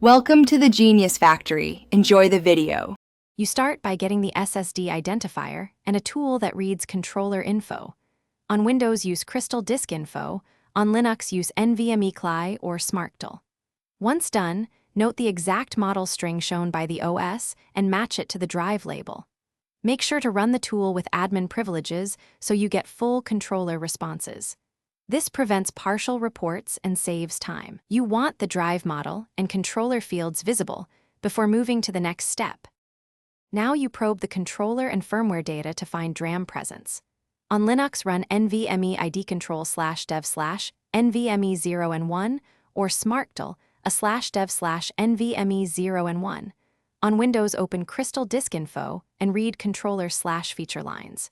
Welcome to the Genius Factory. Enjoy the video. You start by getting the SSD identifier and a tool that reads controller info. On Windows, use Crystal Disk Info. On Linux, use NVMe CLI or SmartDL. Once done, note the exact model string shown by the OS and match it to the drive label. Make sure to run the tool with admin privileges so you get full controller responses. This prevents partial reports and saves time. You want the drive model and controller fields visible before moving to the next step. Now you probe the controller and firmware data to find DRAM presence. On Linux, run NVMe idcontrol/dev/NVMe0 and 1 or SmartDL /dev/NVMe0 and 1. On Windows, open Crystal Disk Info and read controller/feature lines.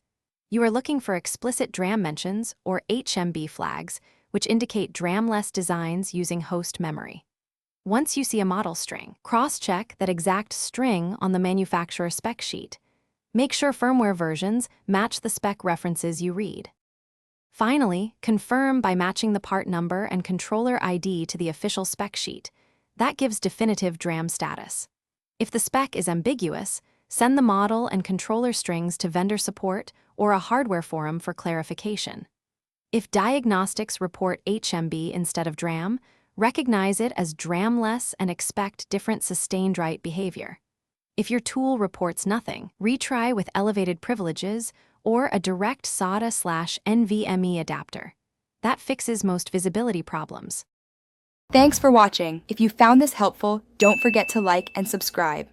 You are looking for explicit DRAM mentions or HMB flags, which indicate DRAM-less designs using host memory. Once you see a model string, cross-check that exact string on the manufacturer spec sheet. Make sure firmware versions match the spec references you read. Finally, confirm by matching the part number and controller ID to the official spec sheet. That gives definitive DRAM status. If the spec is ambiguous, send the model and controller strings to vendor support or a hardware forum for clarification. If diagnostics report HMB instead of DRAM, recognize it as DRAM-less and expect different sustained write behavior. If your tool reports nothing, retry with elevated privileges or a direct SATA/NVMe adapter. That fixes most visibility problems. Thanks for watching. If you found this helpful, don't forget to like and subscribe.